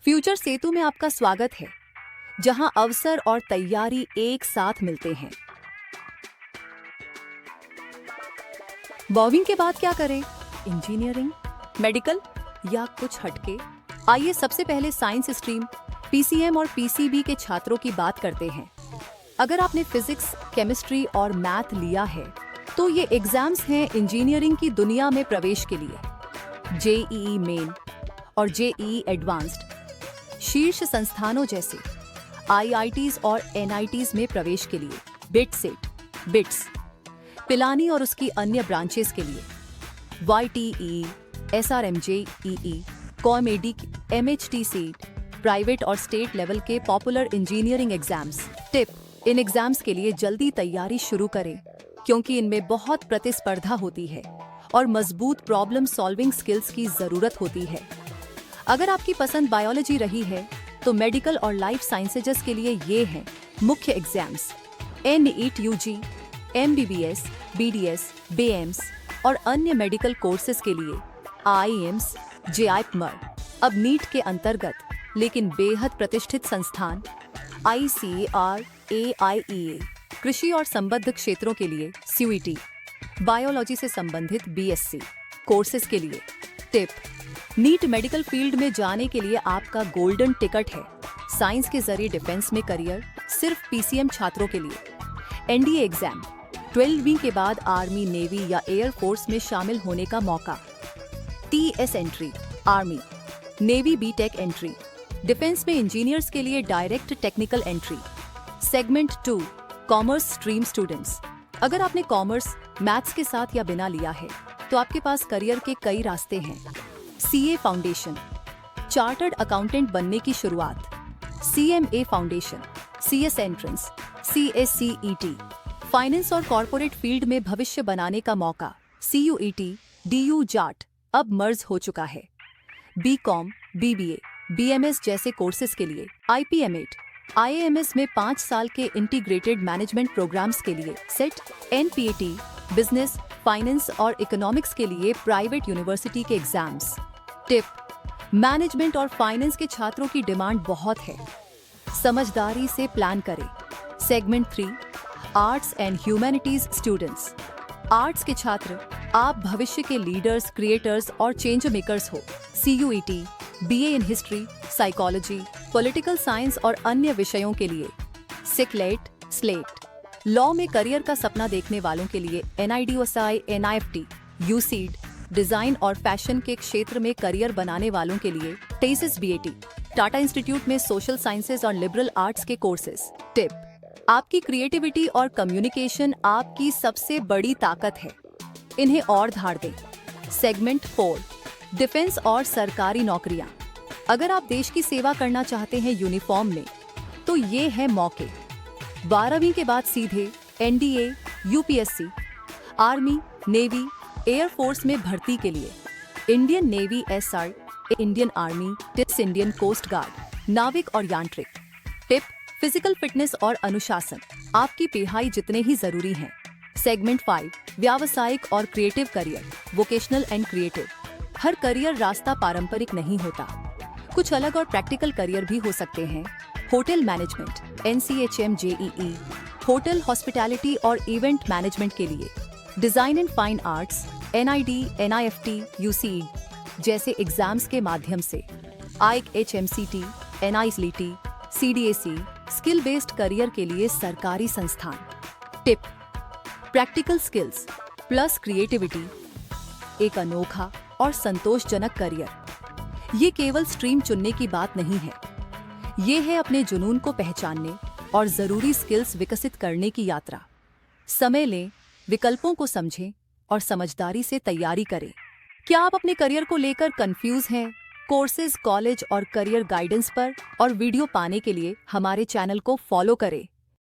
Future सेतु में आपका स्वागत है, जहां अवसर और तैयारी एक साथ मिलते हैं। बॉविंग के बाद क्या करें? इंजीनियरिंग, मेडिकल या कुछ हटके? आइए सबसे पहले साइंस स्ट्रीम, पीसीएम और पीसीबी के छात्रों की बात करते हैं। अगर आपने फिजिक्स, केमिस्ट्री और मैथ लिया है, तो ये एग्जाम्स हैं इंजीनियरिंग की दुनिया में प्रवेश के लिए। जेईई मेन और जेईई एडवांस्ड शीर्ष संस्थानों जैसे आईआईटीज और एनआईटीज में प्रवेश के लिए, बिटसेट, बिट्स, पिलानी और उसकी अन्य ब्रांचेस के लिए, वाईटीई, एसआरएमजेईई, कॉमेडी, एमएचटी सीट, प्राइवेट और स्टेट लेवल के पॉपुलर इंजीनियरिंग एग्जाम्स। टिप: इन एग्जाम्स के लिए जल्दी तैयारी शुरू करें, क्योंकि इनमें बहुत प्रतिस्पर्धा होती है और मजबूत प्रॉब्लम सॉल्विंग स्किल्स की जरूरत होती है। अगर आपकी पसंद बायोलॉजी रही है, तो मेडिकल और लाइफ साइंसेज के लिए ये हैं मुख्य exams: NEET UG, MBBS, BDS, BAMS और अन्य मेडिकल कोर्सेज के लिए IIMS, JIPMER। अब नीट के अंतर्गत लेकिन बेहद प्रतिष्ठित संस्थान ICAR, AIEA, कृषि और संबद्ध क्षेत्रों के लिए CUET, बायोलॉजी से संबंधित BSc कोर्सेज के लिए। टिप: नीट मेडिकल फील्ड में जाने के लिए आपका गोल्डन टिकट है। साइंस के जरिए डिफेंस में करियर सिर्फ पीसीएम छात्रों के लिए। एनडीए एग्जाम, 12वीं के बाद आर्मी, नेवी या एयर फोर्स में शामिल होने का मौका। TS entry, army, navy BTech entry, defence में इंजीनियर्स के लिए direct technical entry. Segment 2, commerce stream students. अगर आपने कॉमर्स, मैथ्स के साथ या बिना लिया है, तो आपके पास करियर के कई रास्ते हैं। CA फाउंडेशन, चार्टर्ड अकाउंटेंट बनने की शुरुआत। CMA foundation, CS entrance, CACET, finance और कॉर्पोरेट फील्ड में भविष्य बनाने का मौका। CUET, DU जाट अब मर्ज हो चुका है। BCom, BBA, BMS जैसे कोर्सेज के लिए। IPM8, IAMS में 5 साल के इंटीग्रेटेड मैनेजमेंट प्रोग्राम्स के लिए। सेट, NPAT, बिजनेस, फाइनेंस और इकोनॉमिक्स के लिए प्राइवेट यूनिवर्सिटी के एग्जाम्स। टिप: मैनेजमेंट और फाइनेंस के छात्रों की डिमांड बहुत है। समझदारी से प्लान करें। Segment 3, arts and humanities students. Arts के छात्र, आप भविष्य के लीडर्स, क्रिएटर्स और चेंज मेकर्स हो। CUET, BA in history, psychology, political science और अन्य विषयों के लिए। सिकलेट, स्लेट, लॉ में करियर का सपना देखने वालों के लिए। NIDOSI, NIFT, USEED, डिजाइन और फैशन के क्षेत्र में करियर बनाने वालों के लिए। TASIS BAT, टाटा इंस्टीट्यूट में सोशल साइंसेज और लिबरल आर्ट्स के कोर्सेज। टिप: आपकी क्रिएटिविटी और कम्युनिकेशन आपकी सबसे बड़ी ताकत है, इन्हें और धार दें। सेगमेंट 4, डिफेंस और सरकारी नौकरियां। अगर आप देश की सेवा करना चाहते हैं यूनिफॉर्म में, तो ये है मौके। 12वीं के बाद सीधे NDA, UPSC, army, navy, air force में भर्ती के लिए। Indian navy, SR, Indian army, टिप्स, इंडियन कोस्ट गार्ड, नाविक और यांत्रिक। टिप: फिजिकल फिटनेस और अनुशासन आपकी पढ़ाई जितने ही जरूरी हैं। सेगमेंट 5, व्यावसायिक और creative career, vocational and creative. Her career रास्ता पारंपरिक नहीं होता, कुछ अलग और प्रैक्टिकल करियर भी हो सकते हैं। Hotel management, NCHM JEE, hotel, hospitality और इवेंट मैनेजमेंट के लिए। Design and fine arts, NID, NIFT, USEED जैसे एग्जाम्स के माध्यम से। IC HMCT, NISLT, CDAC, skill based career के लिए सरकारी संस्थान। Tip: practical skills plus creativity, एक अनोखा और संतोषजनक करियर। ये केवल स्ट्रीम चुनने की बात नहीं है, ये है अपने जुनून को पहचानने और जरूरी स्किल्स विकसित करने की यात्रा। समय लें, विकल्पों को समझें और समझदारी से तैयारी करें। क्या आप अपने करियर को लेकर कंफ्यूज हैं? कोर्सेज, कॉलेज और करियर गाइडेंस पर और वीडियो पाने के लिए हमारे चैनल को फॉलो करें।